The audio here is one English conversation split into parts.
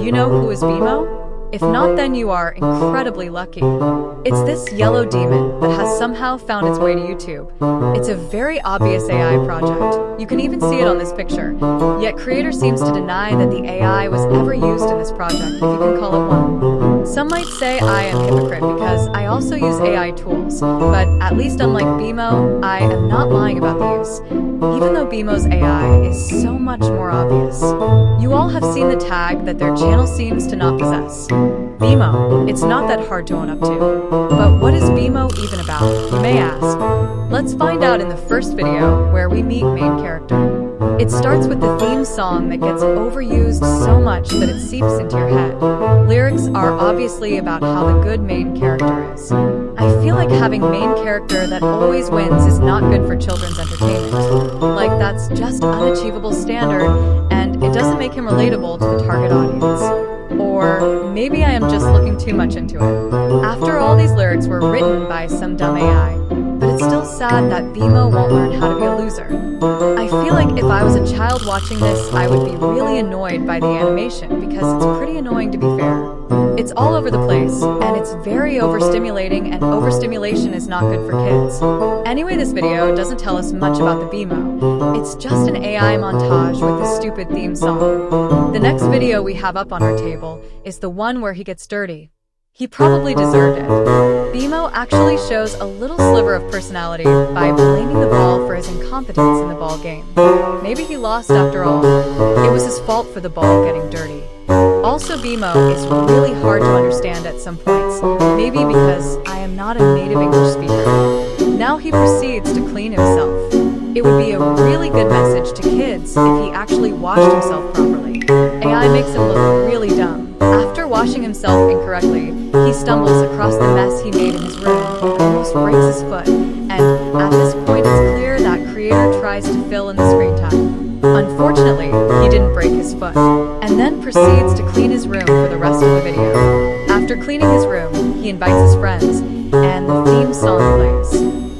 you know who is Bimo? If not, then you are incredibly lucky. It's this yellow demon that has somehow found its way to YouTube. It's a very obvious AI project. You can even see it on this picture. Yet creator seems to deny that the AI was ever used in this project, if you can call it one. Some might say I am a hypocrite because I also use AI tools, but at least unlike Bimo, I am not lying about the use. Even though Bimo's AI is so much more obvious. You all have seen the tag that their channel seems to not possess. Bimo, it's not that hard to own up to. But what is Bimo even about, you may ask? Let's find out in the first video, where we meet main character. It starts with the theme song that gets overused so much that it seeps into your head. Lyrics are obviously about how the good main character is. I feel like having main character that always wins is not good for children's entertainment. Like, that's just unachievable standard, and it doesn't make him relatable to the target audience. Or maybe I am just looking too much into it. After all, these lyrics were written by some dumb AI, but it's still sad that Bimo won't learn how to be a loser. I feel like if I was a child watching this, I would be really annoyed by the animation because it's pretty annoying, to be fair. It's all over the place, and it's very overstimulating, and overstimulation is not good for kids. Anyway, this video doesn't tell us much about the Bimo. It's just an AI montage with a stupid theme song. The next video we have up on our table is the one where he gets dirty. He probably deserved it. Bimo actually shows a little sliver of personality by blaming the ball for his incompetence in the ball game. Maybe he lost after all. It was his fault for the ball getting dirty. Also, Bimo is really hard to understand at some points, maybe because I am not a native English speaker. Now he proceeds to clean himself. It would be a really good message to kids if he actually washed himself properly. AI makes him look really dumb. After washing himself incorrectly, he stumbles across the mess he made in his room and almost breaks his foot. And at this point, it's clear that creator tries to fill in the screen time. Unfortunately, he didn't break his foot, and then proceeds to clean his room for the rest of the video. After cleaning his room, he invites his friends, and the theme song plays.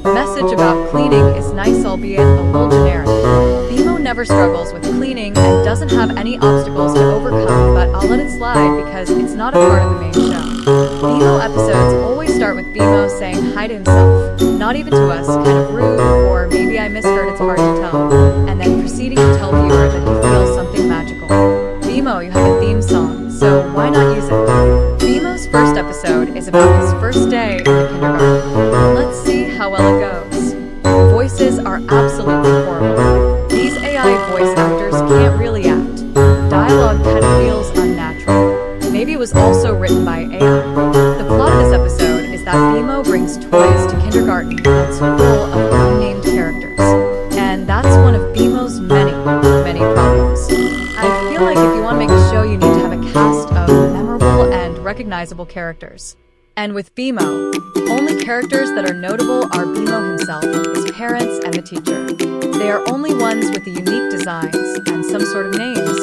The message about cleaning is nice, albeit a little generic. Bimo never struggles with cleaning and doesn't have any obstacles to overcome, but I'll let it slide because it's not a part of the main show. Bimo episodes always start with Bimo saying hi to himself, not even to us, kind of rude, or maybe I misheard, it's hard to tell, and then proceeding to tell viewer that he feels something magical. Bimo, you have a theme song, so why not use it? Bimo's first episode is about his first day in the kindergarten. Let's see how well it goes. Voices are absolutely horrible. These AI voice actors can't really act. Dialogue kind of feels unnatural. Maybe it was also written by AI. The plot of this episode is that Bimo brings toys to kindergarten that's full of unnamed characters. And that's one of Bimo's many problems. I feel like if you want to make a show, you need to have a cast of memorable and recognizable characters. And with Bimo, only characters that are notable are Bimo himself, his parents, and the teacher. They are only ones with the unique designs and some sort of names.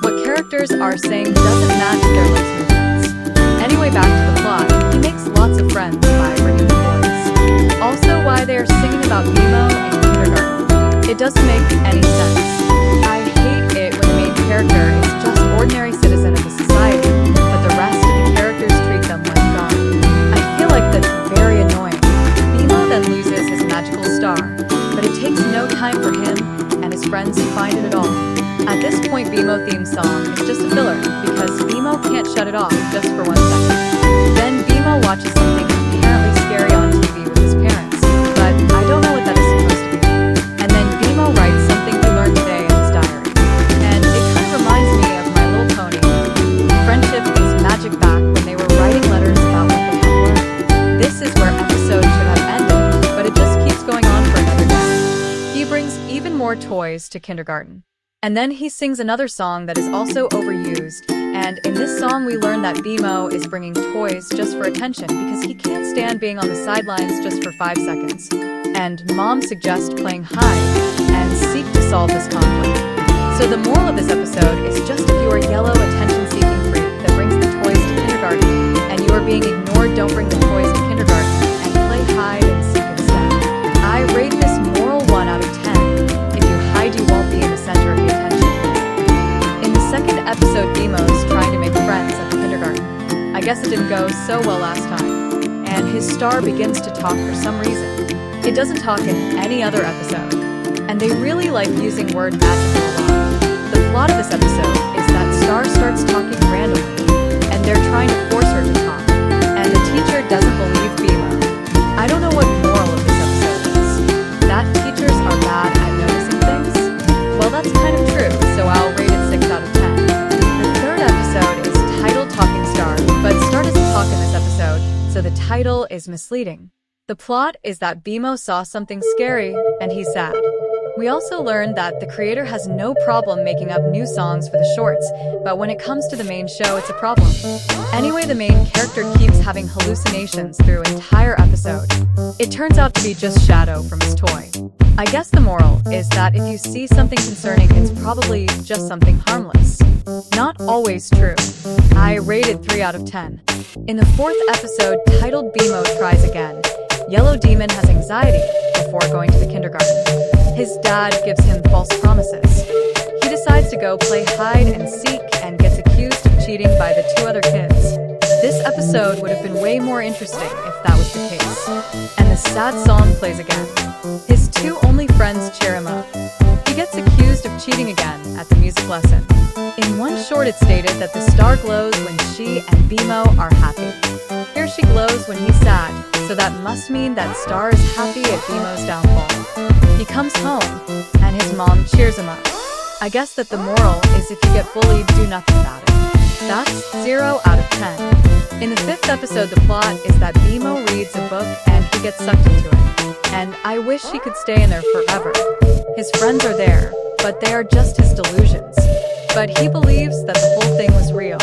What characters are saying doesn't match their lips movements. Anyway, back to the plot. He makes lots of friends by bringing toys. Also, why they are singing about Bimo in kindergarten. It doesn't make any sense. I hate it when the main character is just ordinary citizen of the society, but the rest of the characters treat them like God. I feel like that's very annoying. Bimo then loses his magical star, but it takes no time for him and his friends to find it at all. At this point, Bimo theme song is just a filler, because Bimo can't shut it off just for 1 second. Then Bimo watches something apparently scary on TV with his parents, but I don't know what that is supposed to be. And then Bimo writes something he learned today in his diary. And it kind of reminds me of My Little Pony. Friendship is magic back when they were writing letters about what they had learned. This is where episode should have ended, but it just keeps going on for another day. He brings even more toys to kindergarten. And then he sings another song that is also overused, and in this song we learn that Bimo is bringing toys just for attention because he can't stand being on the sidelines just for 5 seconds. And Mom suggests playing hide and seek to solve this conflict. So the moral of this episode is just if you are yellow attention-seeking freak that brings the toys to kindergarten, and you are being ignored, don't bring the toys to kindergarten, and play hide and seek instead. I rate this moral 1 out of 10. If you hide, you won't be in the center of the attention. In the second episode, Bimo's trying to make friends guess it didn't go so well last time. And his star begins to talk for some reason. It doesn't talk in any other episode. And they really like using word magic a lot. The plot of this episode is that Star starts talking randomly, and they're trying to force her to talk. And the teacher doesn't believe Bimo. I don't know what moral of this episode is. That teachers are bad at noticing things? Well, that's kind of true, so I'll rate it 6 out of 10. The third episode is titled Talking Star, but Star doesn't talk in this episode, so the title is misleading. The plot is that Bimo saw something scary, and he's sad. We also learned that the creator has no problem making up new songs for the shorts, but when it comes to the main show, it's a problem. Anyway, the main character keeps having hallucinations through entire episode. It turns out to be just Shadow from his toy. I guess the moral is that if you see something concerning, it's probably just something harmless. Not always true. I rated 3 out of 10. In the fourth episode, titled Bimo Tries Again, Yellow Demon has anxiety before going to the kindergarten. His dad gives him false promises. He decides to go play hide and seek and gets accused of cheating by the 2 other kids. This episode would have been way more interesting if that was the case. And the sad song plays again. His 2 only friends cheer him up. He gets accused of cheating again at the music lesson. In one short, it stated that the star glows when she and Bimo are happy. Here she glows when he's sad, so that must mean that Star is happy at Bimo's downfall. He comes home, and his mom cheers him up. I guess that the moral is if you get bullied, do nothing about it. That's 0 out of 10. In the 5th episode, the plot is that Bimo reads a book and he gets sucked into it. And I wish he could stay in there forever. His friends are there, but they are just his delusions. But he believes that the whole thing was real.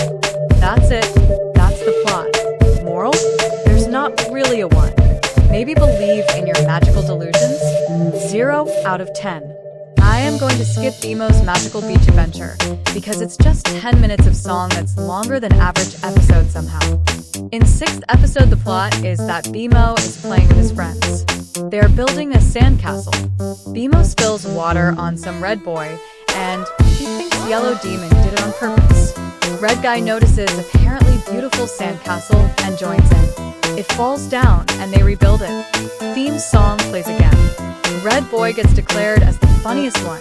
That's it. That's the plot. Moral? There's not really a one. Maybe believe in your magical delusions? 0 out of 10. I am going to skip Bimo's magical beach adventure because it's just 10 minutes of song that's longer than average episode somehow. In 6th episode, the plot is that Bimo is playing with his friends. They are building a sandcastle. Bimo spills water on some red boy, and he thinks Yellow Demon did it on purpose. Red guy notices apparently beautiful sandcastle and joins in. It falls down and they rebuild it. Theme song plays again. Red boy gets declared as the funniest one,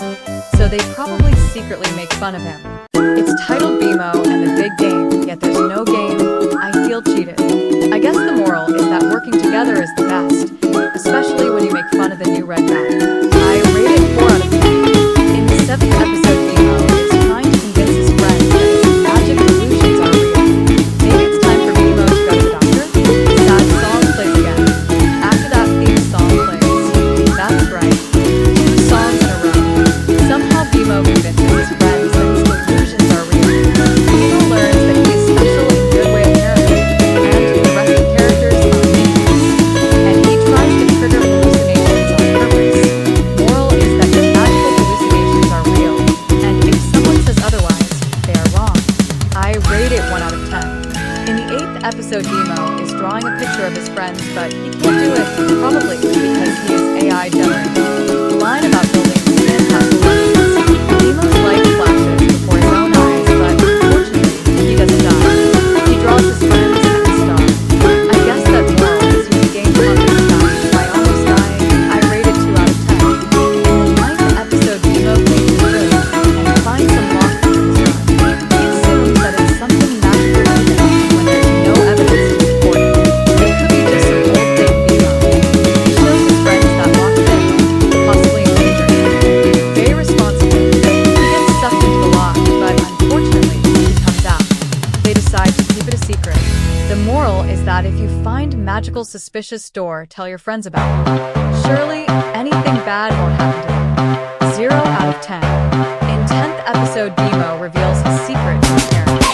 so they probably secretly make fun of him. It's titled Bimo and the Big Game, yet there's no game. I feel cheated. I guess the moral is that working together is the best, especially when you make fun of the new red guy. I rated 4 out of 10. In the 7th episode, Bimo is trying to convince his friends that his magic delusions are real. Maybe it's time for Bimo to go to the doctor? Sad song plays again. After that, theme song plays. That's right. 2 songs in a row. Somehow Bimo convinces his friends that his delusions are real. Bimo learns that he is special in good way apparently, and the rest of the characters are and he tries to trigger hallucinations on purpose. Moral is that your magical hallucinations are real, and if someone says otherwise, they are wrong. I rate it 1 out of 10. In the 8th episode, Bimo is drawing a picture of his friends, but he can't do it, probably because he is AI generated. The line about building sandcastle reference. Bimo's light flashes before his own eyes, but unfortunately, he doesn't die. He draws his friends and the star. I guess that moral is you gain confidence by almost dying. I rated 2 out of 10. In the 9th episode, Bimo plays his room and finds some lost pictures. He assumes that it's something magical in it when there's no evidence to support it. It could be just some old thing Bimo. He shows his friends that locked thing, possibly endangering him. Very responsible. He gets sucked into the lock, but unfortunately, he comes out. They decide to keep it a secret. The moral is that if you find magical suspicious door, tell your friends about it. Surely, anything bad won't happen to them. 0 out of 10. In 10th episode, Bimo reveals his secret to his parents.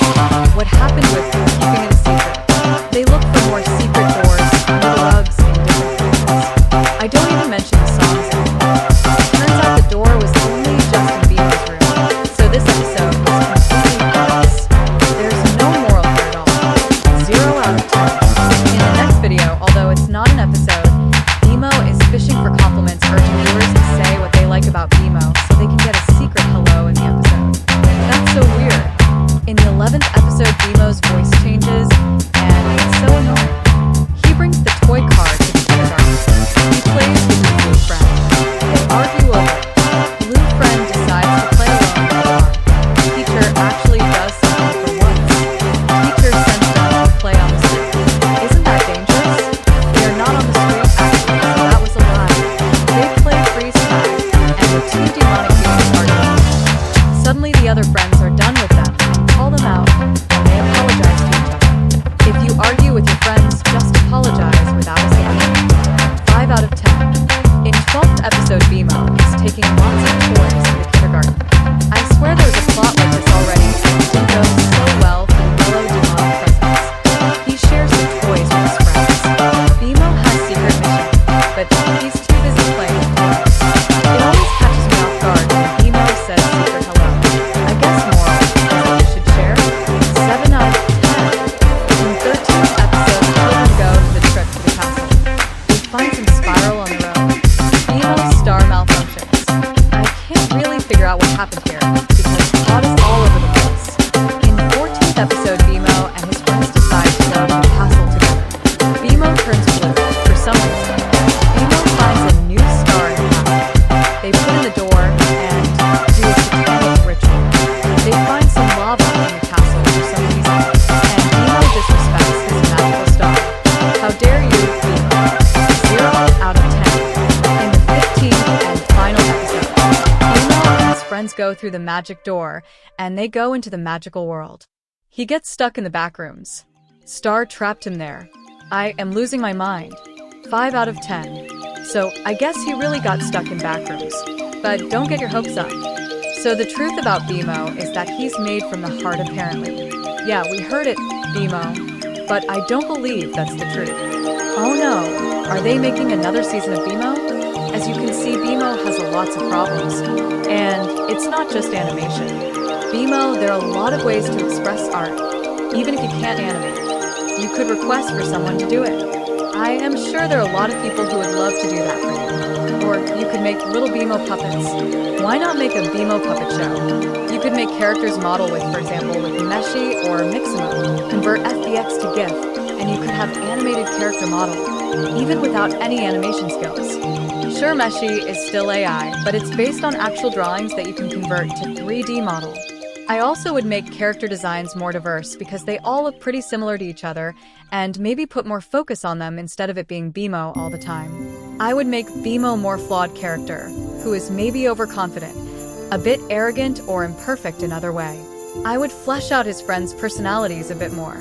What happened with keeping it a secret? They look for more secret doors under the rugs in different places. I don't even mention the songs anymore. Turns out the door was only just in Bimo's room, so this episode is completely obvious. There's no moral here at all. 0 out of 10. In the next video, although it's not an episode, Bimo is fishing for compliments, urging viewers to say what they like about Bimo so they can get a secret hello in the episode. That's so weird. In the 11th episode, Bimo's voice changes, figure out what happened here, because the plot is all over the place. In the 14th episode, Bimo and his friends decide to go to the castle together. Bimo turns blue for some reason. Bimo finds a new star in the castle. They put in the door and do a satanic ritual. They find some lava in the castle for some reason, and Bimo disrespects his magical star. How dare you, Bimo? 0 out of 10. In the 15th and final episode, Bimo and his friends go through the magic door, and they go into the magical world. He gets stuck in the back rooms. Star trapped him there. I am losing my mind. 5 out of 10. So I guess he really got stuck in back rooms. But don't get your hopes up. So the truth about Bimo is that he's made from the heart apparently. Yeah, we heard it, Bimo. But I don't believe that's the truth. Oh no, are they making another season of Bimo? As you can see, Bimo has lots of problems. And it's not just animation. Bimo, there are a lot of ways to express art, even if you can't animate. You could request for someone to do it. I am sure there are a lot of people who would love to do that for you. Or you could make little Bimo puppets. Why not make a Bimo puppet show? You could make characters model with, for example, with Meshi or Mixamo. Convert FBX to GIF, and you could have animated character model, even without any animation skills. Sure, Meshi is still AI, but it's based on actual drawings that you can convert to 3D model. I also would make character designs more diverse because they all look pretty similar to each other, and maybe put more focus on them instead of it being Bimo all the time. I would make Bimo more flawed character, who is maybe overconfident, a bit arrogant or imperfect in other way. I would flesh out his friends' personalities a bit more,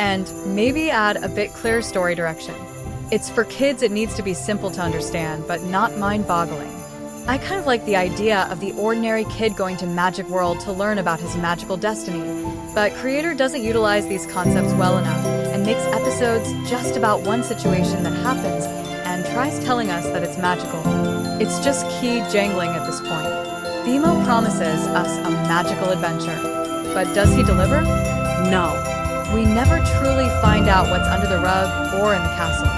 and maybe add a bit clearer story direction. It's for kids, it needs to be simple to understand, but not mind-boggling. I kind of like the idea of the ordinary kid going to Magic World to learn about his magical destiny, but creator doesn't utilize these concepts well enough and makes episodes just about one situation that happens and tries telling us that it's magical. It's just key jangling at this point. Bimo promises us a magical adventure, but does he deliver? No. We never truly find out what's under the rug or in the castle.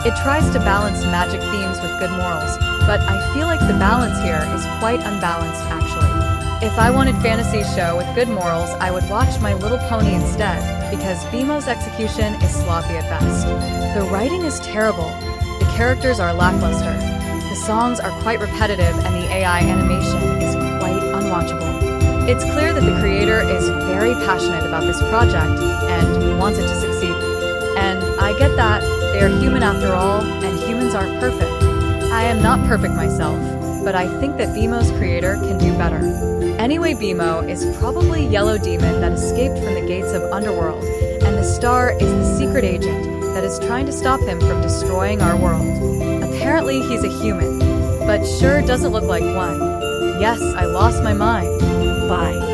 It tries to balance magic themes with good morals, but I feel like the balance here is quite unbalanced actually. If I wanted fantasy show with good morals, I would watch My Little Pony instead, because Bimo's execution is sloppy at best. The writing is terrible, the characters are lackluster, the songs are quite repetitive, and the AI animation is quite unwatchable. It's clear that the creator is very passionate about this project and wants it to succeed. And I get that, they are human after all, and humans aren't perfect. I am not perfect myself, but I think that Bimo's creator can do better. Anyway, Bimo is probably Yellow Demon that escaped from the gates of Underworld, and the star is the secret agent that is trying to stop him from destroying our world. Apparently he's a human, but sure doesn't look like one. Yes, I lost my mind. Bye.